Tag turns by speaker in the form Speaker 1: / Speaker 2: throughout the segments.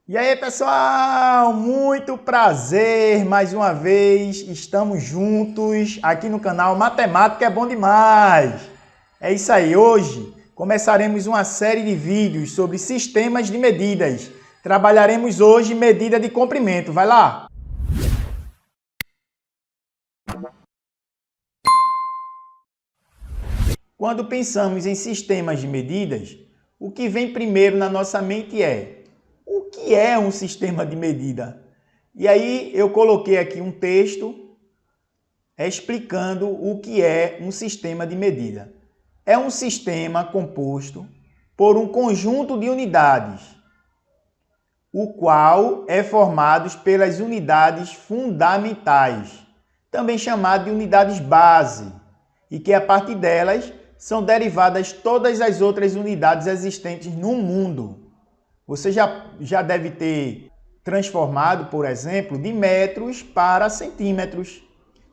Speaker 1: E aí, pessoal, muito prazer, mais uma vez, estamos juntos aqui no canal Matemática é Bom Demais. É isso aí, hoje começaremos uma série de vídeos sobre sistemas de medidas. Trabalharemos hoje medida de comprimento, vai lá! Quando pensamos em sistemas de medidas, o que vem primeiro na nossa mente é: o que é um sistema de medida? E aí eu coloquei aqui um texto explicando o que é um sistema de medida. É um sistema composto por um conjunto de unidades, o qual é formado pelas unidades fundamentais, também chamado de unidades base, e que a partir delas são derivadas todas as outras unidades existentes no mundo. Você já deve ter transformado, por exemplo, de metros para centímetros.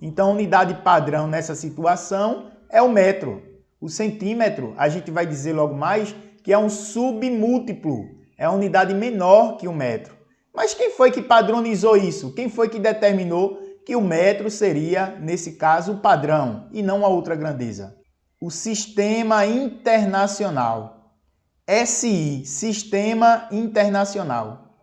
Speaker 1: Então, a unidade padrão nessa situação é o metro. O centímetro, a gente vai dizer logo mais que é um submúltiplo, é uma unidade menor que o metro. Mas quem foi que padronizou isso? Quem foi que determinou que o metro seria, nesse caso, o padrão e não a outra grandeza? O Sistema Internacional. SI, Sistema Internacional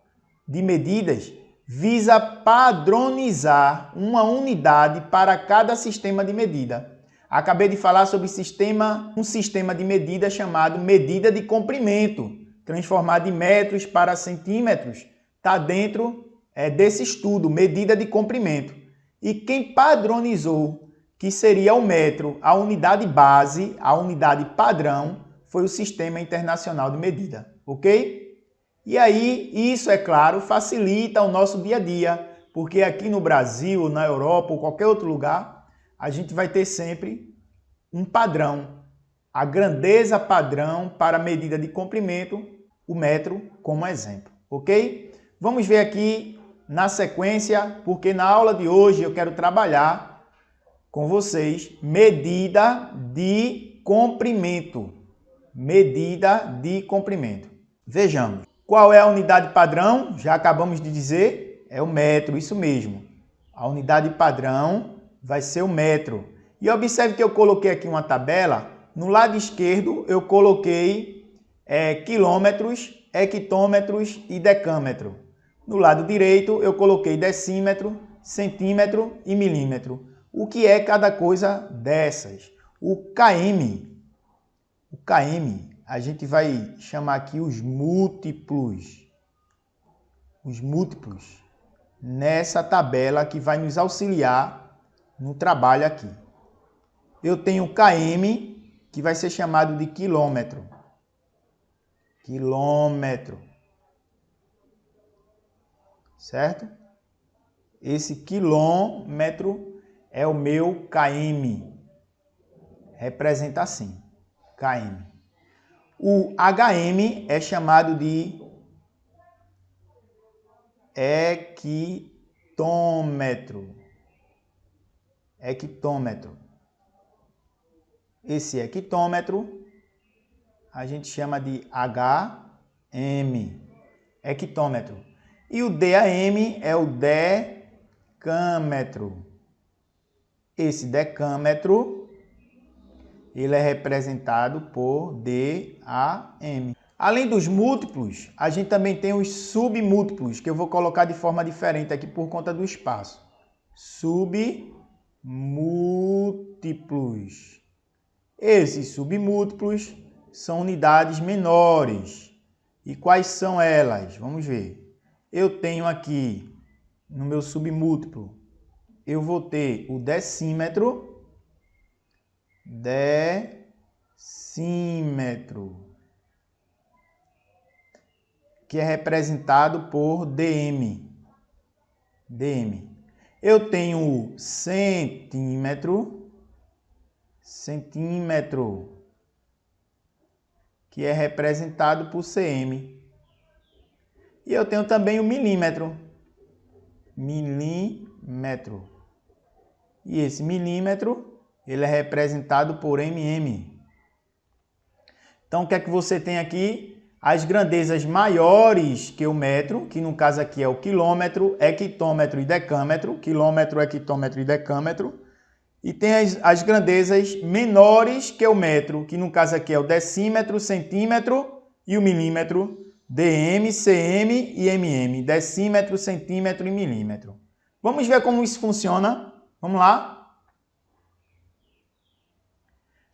Speaker 1: de Medidas, visa padronizar uma unidade para cada sistema de medida. Acabei de falar sobre um sistema de medida chamado medida de comprimento, transformado de metros para centímetros, está dentro desse estudo, medida de comprimento. E quem padronizou que seria o metro, a unidade base, a unidade padrão, foi o Sistema Internacional de Medida, ok? E aí, isso, é claro, facilita o nosso dia a dia, porque aqui no Brasil, na Europa ou qualquer outro lugar, a gente vai ter sempre um padrão, a grandeza padrão para a medida de comprimento, o metro como exemplo, ok? Vamos ver aqui na sequência, porque na aula de hoje eu quero trabalhar com vocês medida de comprimento. Medida de comprimento. Vejamos. Qual é a unidade padrão? Já acabamos de dizer, é o metro, isso mesmo. A unidade padrão vai ser o metro. E observe que eu coloquei aqui uma tabela. No lado esquerdo eu coloquei quilômetros, hectômetros e decâmetro. No lado direito eu coloquei decímetro, centímetro e milímetro. O que é cada coisa dessas? O km, a gente vai chamar aqui os múltiplos. Os múltiplos nessa tabela que vai nos auxiliar no trabalho aqui. Eu tenho km, que vai ser chamado de quilômetro. Quilômetro. Certo? Esse quilômetro é o meu km. Representa assim, km. O HM é chamado de hectômetro. Hectômetro. Esse hectômetro a gente chama de HM, hectômetro. E o DAM é o decâmetro. Esse decâmetro, ele é representado por DAM. Além dos múltiplos, a gente também tem os submúltiplos, que eu vou colocar de forma diferente aqui por conta do espaço. Submúltiplos. Esses submúltiplos são unidades menores. E quais são elas? Vamos ver. Eu tenho aqui, no meu submúltiplo, eu vou ter o decímetro, que é representado por dm. Eu tenho o centímetro, que é representado por cm. E eu tenho também o milímetro, E esse milímetro, ele é representado por mm. Então, o que é que você tem aqui? as grandezas maiores que o metro, que no caso aqui é o quilômetro, hectômetro e decâmetro, quilômetro, hectômetro e decâmetro. E tem as grandezas menores que o metro, que no caso aqui é o decímetro, centímetro e o milímetro, dm, cm e mm, decímetro, centímetro e milímetro. Vamos ver como isso funciona? Vamos lá?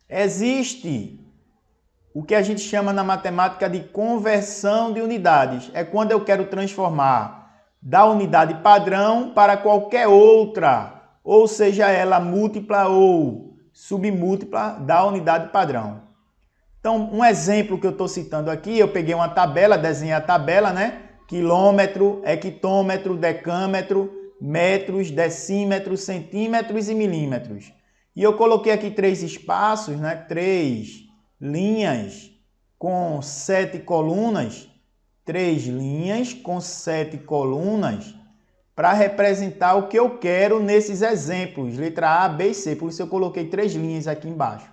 Speaker 1: Existe o que a gente chama na matemática de conversão de unidades. É quando eu quero transformar da unidade padrão para qualquer outra, ou seja ela múltipla ou submúltipla da unidade padrão. Então, um exemplo que eu estou citando aqui, eu peguei uma tabela, desenhei a tabela, né? Quilômetro, hectômetro, decâmetro, metros, decímetros, centímetros e milímetros. E eu coloquei aqui 3 espaços, né? 3 linhas com 7 colunas, 3 linhas com 7 colunas, para representar o que eu quero nesses exemplos, letra A, B e C. Por isso eu coloquei 3 linhas aqui embaixo,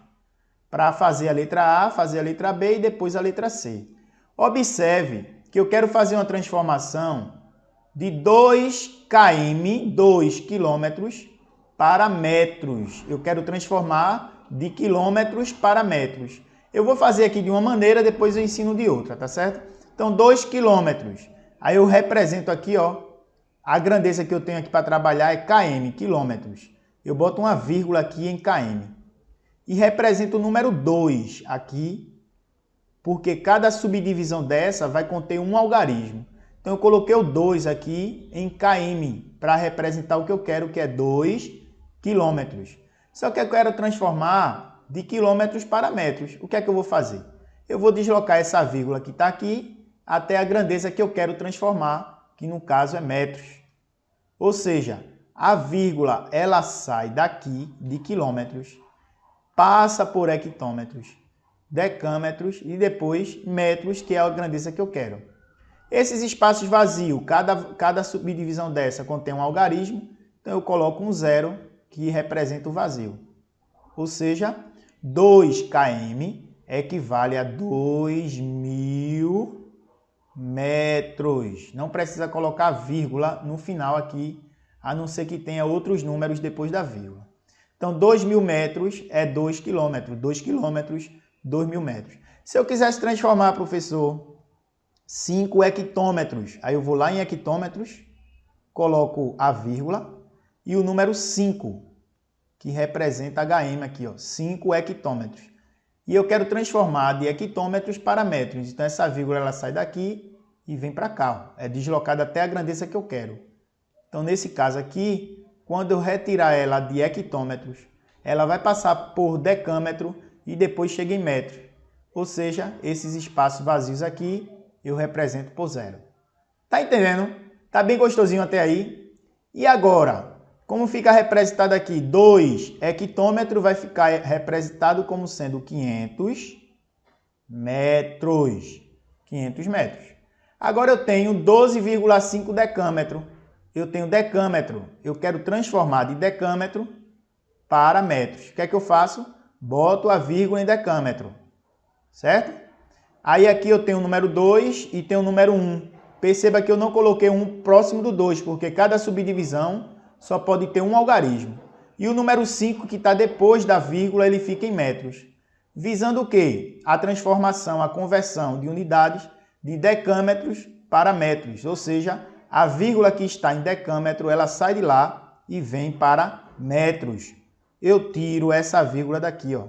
Speaker 1: para fazer a letra A, fazer a letra B e depois a letra C. Observe que eu quero fazer uma transformação de 2 km, 2 quilômetros, para metros. Eu quero transformar de quilômetros para metros. Eu vou fazer aqui de uma maneira, depois eu ensino de outra, tá certo? Então, 2 quilômetros. Aí eu represento aqui, ó, a grandeza que eu tenho aqui para trabalhar é km, quilômetros. Eu boto uma vírgula aqui em km. E represento o número 2 aqui, porque cada subdivisão dessa vai conter um algarismo. Então, eu coloquei o 2 aqui em km, para representar o que eu quero, que é 2 quilômetros. Só que eu quero transformar de quilômetros para metros. O que é que eu vou fazer? Eu vou deslocar essa vírgula que está aqui até a grandeza que eu quero transformar, que no caso é metros. Ou seja, a vírgula ela sai daqui de quilômetros, passa por hectômetros, decâmetros e depois metros, que é a grandeza que eu quero. Esses espaços vazios, cada subdivisão dessa contém um algarismo, então eu coloco um 0 que representa o vazio. Ou seja, 2 km equivale a 2.000 metros. Não precisa colocar vírgula no final aqui, a não ser que tenha outros números depois da vírgula. Então, 2.000 metros é 2 quilômetros. 2 quilômetros, 2.000 metros. Se eu quisesse transformar, professor, 5 hectômetros, aí eu vou lá em hectômetros, coloco a vírgula e o número 5, que representa HM aqui, ó, 5 hectômetros. E eu quero transformar de hectômetros para metros. Então, essa vírgula ela sai daqui e vem para cá, ó. É deslocada até a grandeza que eu quero. Então, nesse caso aqui, quando eu retirar ela de hectômetros, ela vai passar por decâmetro e depois chega em metros. Ou seja, esses espaços vazios aqui eu represento por 0. Tá entendendo? Tá bem gostosinho até aí? E agora, como fica representado aqui 2 hectômetros, vai ficar representado como sendo 500 metros. 500 metros. Agora eu tenho 12,5 decâmetro. Eu tenho decâmetro. Eu quero transformar de decâmetro para metros. O que é que eu faço? Boto a vírgula em decâmetro. Certo? Aí aqui eu tenho o número 2 e tenho o número 1. Perceba que eu não coloquei um próximo do 2, porque cada subdivisão só pode ter um algarismo. E o número 5, que está depois da vírgula, ele fica em metros. Visando o quê? A transformação, a conversão de unidades de decâmetros para metros. Ou seja, a vírgula que está em decâmetro, ela sai de lá e vem para metros. Eu tiro essa vírgula daqui, ó.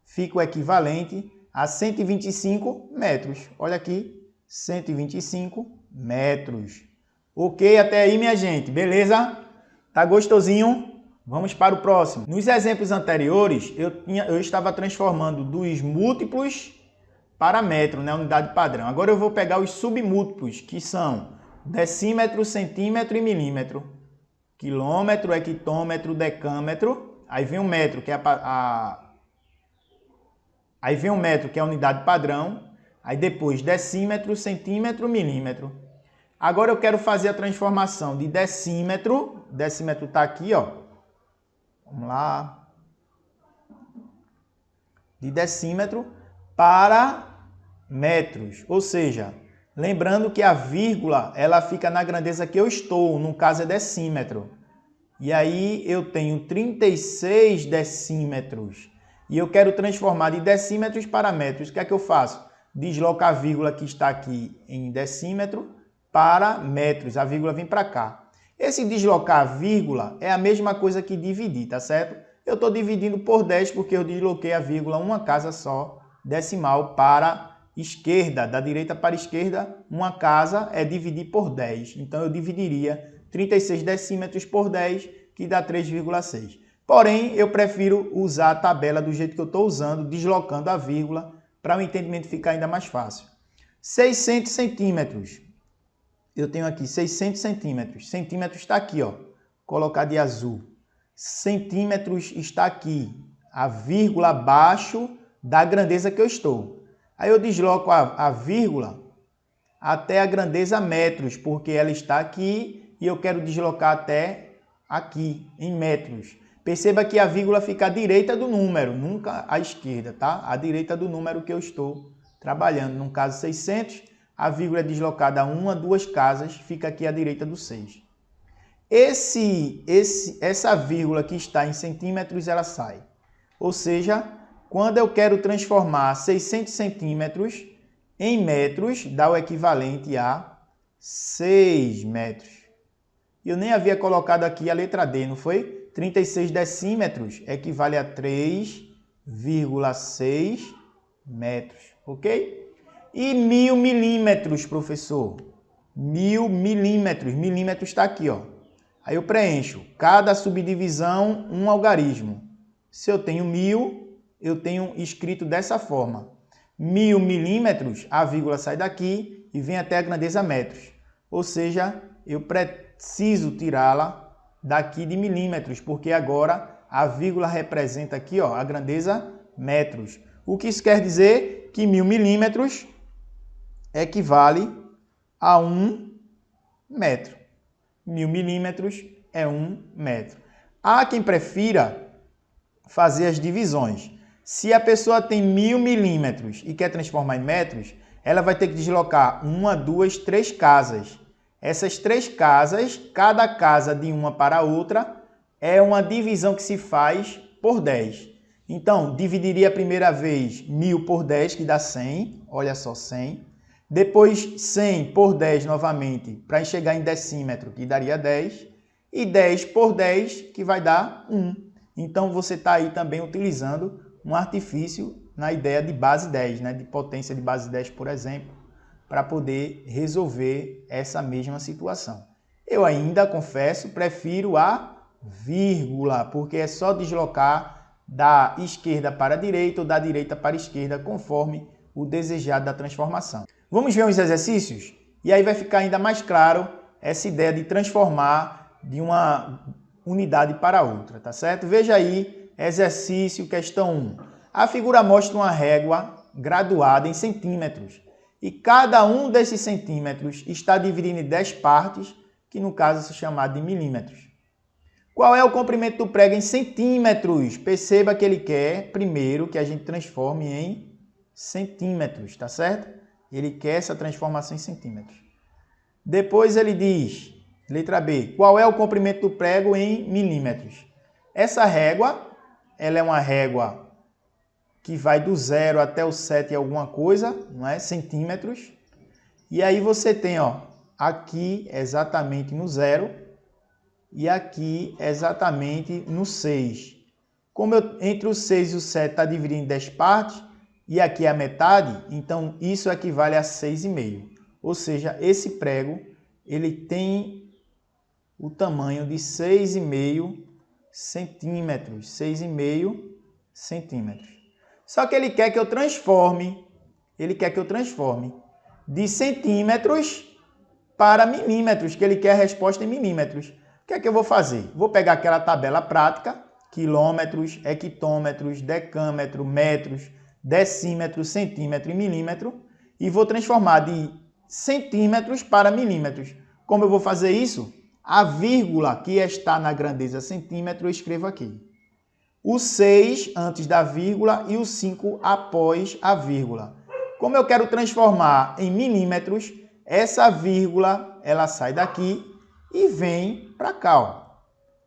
Speaker 1: Fica o equivalente a 125 metros. Olha aqui, 125 metros. Ok, até aí, minha gente, beleza? Tá gostosinho? Vamos para o próximo. Nos exemplos anteriores, eu estava transformando dos múltiplos para metro, né, unidade padrão. Agora eu vou pegar os submúltiplos, que são decímetro, centímetro e milímetro. Quilômetro, hectômetro, decâmetro. Aí vem o metro, que é Aí vem o metro, que é a unidade padrão. Aí depois decímetro, centímetro, milímetro. Agora eu quero fazer a transformação de decímetro. Decímetro está aqui, ó. Vamos lá. De decímetro para metros. Ou seja, lembrando que a vírgula ela fica na grandeza que eu estou, no caso é decímetro. E aí eu tenho 36 decímetros. E eu quero transformar de decímetros para metros. O que é que eu faço? Desloco a vírgula que está aqui em decímetro para metros. A vírgula vem para cá. Esse deslocar a vírgula é a mesma coisa que dividir, tá certo? Eu estou dividindo por 10 porque eu desloquei a vírgula uma casa só decimal para esquerda, da direita para a esquerda, uma casa é dividir por 10. Então eu dividiria 36 decímetros por 10, que dá 3,6. Porém, eu prefiro usar a tabela do jeito que eu estou usando, deslocando a vírgula, para o entendimento ficar ainda mais fácil. 600 centímetros. Eu tenho aqui 600 centímetros. Centímetros está aqui, ó, colocar de azul. Centímetros está aqui, a vírgula abaixo da grandeza que eu estou. Aí eu desloco a vírgula até a grandeza metros, porque ela está aqui e eu quero deslocar até aqui, em metros. Perceba que a vírgula fica à direita do número, nunca à esquerda, tá? À direita do número que eu estou trabalhando. No caso 600, a vírgula é deslocada a uma, duas casas, fica aqui à direita do 6. Essa vírgula que está em centímetros, ela sai. Ou seja, quando eu quero transformar 600 centímetros em metros, dá o equivalente a 6 metros. Eu nem havia colocado aqui a letra D, não foi? 36 decímetros equivale a 3,6 metros, ok? E 1000 milímetros, professor. 1000 milímetros. Milímetros está aqui, ó. Aí eu preencho cada subdivisão um algarismo. Se eu tenho 1000, eu tenho escrito dessa forma. 1000 milímetros, a vírgula sai daqui e vem até a grandeza metros. Ou seja, eu preciso tirá-la daqui de milímetros, porque agora a vírgula representa aqui, ó, a grandeza metros. O que isso quer dizer? Que 1000 milímetros equivale a 1 metro. 1000 milímetros é 1 metro. Há quem prefira fazer as divisões. Se a pessoa tem 1000 milímetros e quer transformar em metros, ela vai ter que deslocar uma, duas, três casas. Essas três casas, cada casa de uma para a outra, é uma divisão que se faz por 10. Então, dividiria a primeira vez 1000 por 10, que dá 100. Olha só, 100. Depois 100 por 10 novamente, para chegar em decímetro, que daria 10. E 10 por 10, que vai dar 1. Então, você está aí também utilizando um artifício na ideia de base 10, né? De potência de base 10, por exemplo, para poder resolver essa mesma situação. Eu ainda, confesso, prefiro a vírgula, porque é só deslocar da esquerda para a direita ou da direita para a esquerda, conforme o desejado da transformação. Vamos ver uns exercícios? E aí vai ficar ainda mais claro essa ideia de transformar de uma unidade para outra, tá certo? Veja aí, exercício, questão 1. A figura mostra uma régua graduada em centímetros. E cada um desses centímetros está dividido em 10 partes, que no caso são chamadas de milímetros. Qual é o comprimento do prego em centímetros? Perceba que ele quer, primeiro, que a gente transforme em centímetros, tá certo? Ele quer essa transformação em centímetros. Depois ele diz, letra B, qual é o comprimento do prego em milímetros? Essa régua, ela é uma régua que vai do 0 até o 7 e alguma coisa, não é? Centímetros. E aí você tem, ó, aqui exatamente no 0 e aqui exatamente no 6. Como entre o 6 e o 7 está dividido em 10 partes, e aqui é a metade, então isso equivale a 6,5. Ou seja, esse prego ele tem o tamanho de 6,5 centímetros. 6,5 centímetros. Só que ele quer que eu transforme de centímetros para milímetros, que ele quer a resposta em milímetros. O que é que eu vou fazer? Vou pegar aquela tabela prática, quilômetros, hectômetros, decâmetro, metros, decímetro, centímetro e milímetro, e vou transformar de centímetros para milímetros. Como eu vou fazer isso? A vírgula que está na grandeza centímetro eu escrevo aqui. O 6 antes da vírgula e o 5 após a vírgula. Como eu quero transformar em milímetros, essa vírgula ela sai daqui e vem para cá,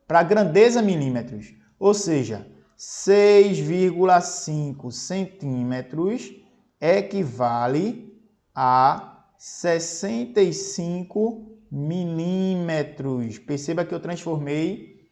Speaker 1: para a grandeza milímetros. Ou seja, 6,5 centímetros equivale a 65 milímetros. Perceba que eu transformei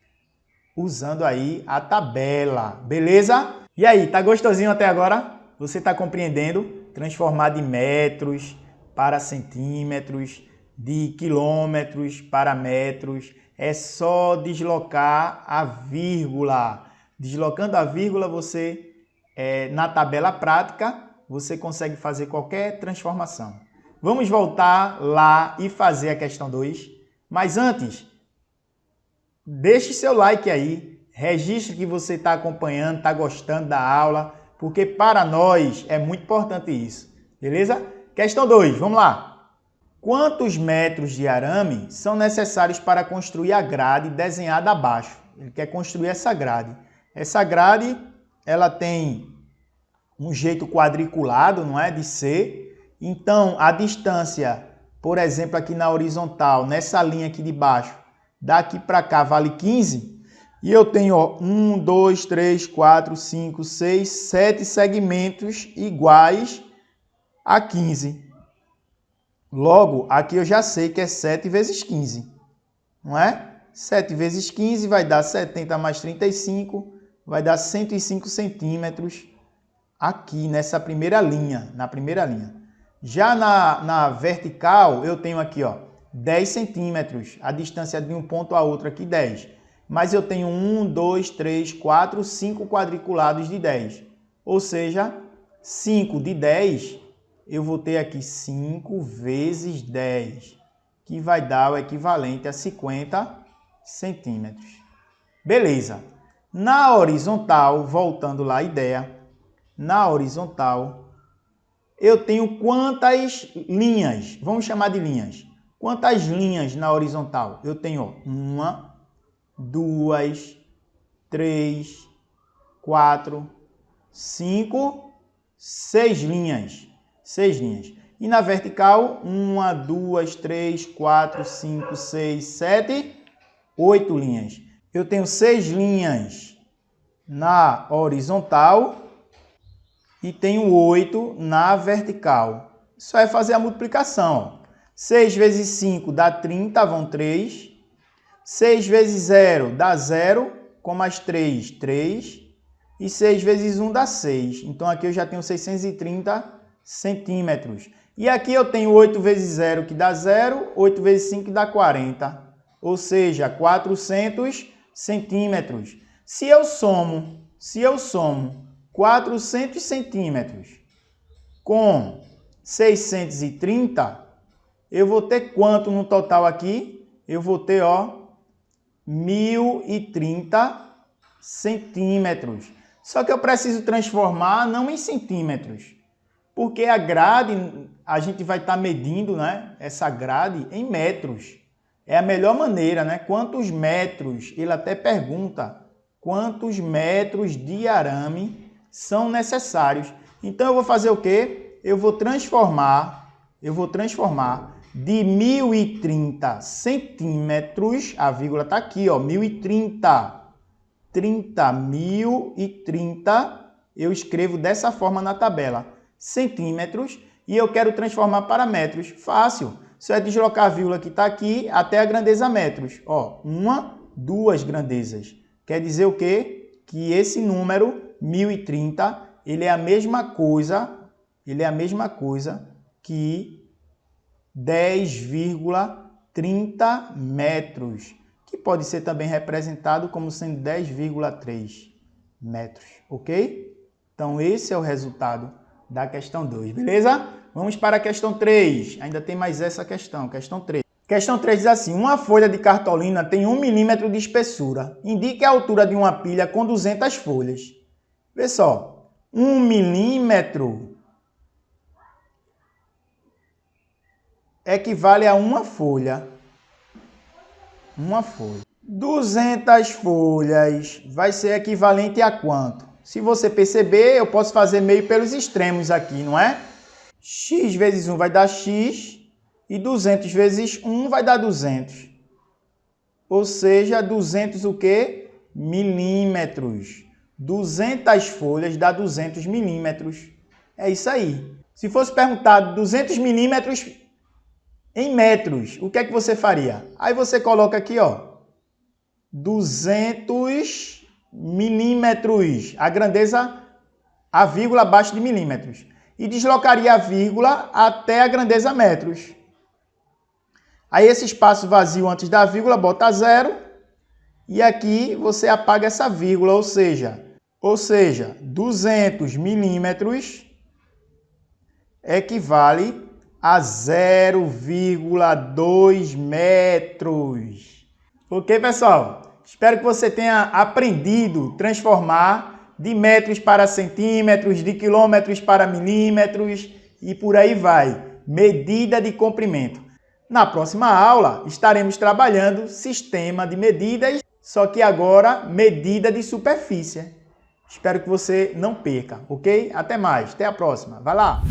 Speaker 1: usando aí a tabela, beleza? E aí, tá gostosinho até agora? Você está compreendendo? Transformar de metros para centímetros, de quilômetros para metros. É só deslocar a vírgula. Deslocando a vírgula, você, na tabela prática, você consegue fazer qualquer transformação. Vamos voltar lá e fazer a questão 2. Mas antes, deixe seu like aí. Registre que você está acompanhando, está gostando da aula, porque para nós é muito importante isso. Beleza? Questão 2, vamos lá. Quantos metros de arame são necessários para construir a grade desenhada abaixo? Ele quer construir essa grade. Essa grade, ela tem um jeito quadriculado, não é? De ser. Então, a distância, por exemplo, aqui na horizontal, nessa linha aqui de baixo, daqui para cá vale 15. E eu tenho, ó, 1, 2, 3, 4, 5, 6, 7 segmentos iguais a 15. Logo, aqui eu já sei que é 7 vezes 15, não é? 7 vezes 15 vai dar 70 mais 35, vai dar 105 centímetros aqui nessa primeira linha, na primeira linha. Já na vertical, eu tenho aqui, ó, 10 centímetros, a distância de um ponto a outro aqui 10. Mas eu tenho 1, 2, 3, 4, 5 quadriculados de 10. Ou seja, 5 de 10, eu vou ter aqui 5 vezes 10, que vai dar o equivalente a 50 centímetros. Beleza. Na horizontal, voltando lá a ideia, na horizontal, eu tenho quantas linhas? Vamos chamar de linhas. Quantas linhas na horizontal? Eu tenho 1, 2, 3, 4, 5, 6 linhas. 6 linhas. E na vertical, 1, 2, 3, 4, 5, 6, 7, 8 linhas. Eu tenho 6 linhas na horizontal e tenho 8 na vertical. Isso é fazer a multiplicação. 6 vezes 5 dá 30, vão 3. 6 vezes 0 dá 0, com mais 3, 3. E 6 vezes 1 dá 6. Então, aqui eu já tenho 630 centímetros. E aqui eu tenho 8 vezes 0, que dá 0. 8 vezes 5, que dá 40. Ou seja, 400 centímetros. Se eu somo 400 centímetros com 630, eu vou ter quanto no total aqui? Eu vou ter, ó, 1030 centímetros. Só que eu preciso transformar não em centímetros, porque a grade, a gente vai estar medindo, né, essa grade em metros. É a melhor maneira, né? Quantos metros? Ele até pergunta quantos metros de arame são necessários. Então eu vou fazer o quê? Eu vou transformar de 1030 centímetros, a vírgula está aqui, ó, 1030, 1030, eu escrevo dessa forma na tabela, centímetros, e eu quero transformar para metros. Fácil, só é deslocar a vírgula que está aqui até a grandeza metros. Ó, 1, 2 grandezas. Quer dizer o quê? Que esse número, 1030, ele é a mesma coisa que 10,30 metros, que pode ser também representado como sendo 10,3 metros, ok? Então, esse é o resultado da questão 2, beleza? Vamos para a questão 3. Ainda tem mais essa questão, questão 3. Questão 3 diz assim: uma folha de cartolina tem 1 milímetro de espessura. Indique a altura de uma pilha com 200 folhas. Vê só, 1 milímetro equivale a uma folha. Uma folha. 200 folhas vai ser equivalente a quanto? Se você perceber, eu posso fazer meio pelos extremos aqui, não é? X vezes 1 vai dar X e 200 vezes 1 vai dar 200. Ou seja, 200 o quê? Milímetros. 200 folhas dá 200 milímetros. É isso aí. Se fosse perguntado 200 milímetros em metros, o que é que você faria? Aí você coloca aqui, ó, 200 milímetros. A grandeza, a vírgula abaixo de milímetros. E deslocaria a vírgula até a grandeza metros. Aí esse espaço vazio antes da vírgula, bota 0. E aqui você apaga essa vírgula, ou seja, 200 milímetros equivale a 0,2 metros. Ok, pessoal? Espero que você tenha aprendido a transformar de metros para centímetros, de quilômetros para milímetros e por aí vai. Medida de comprimento. Na próxima aula, estaremos trabalhando sistema de medidas, só que agora medida de superfície. Espero que você não perca, ok? Até mais, até a próxima. Vai lá!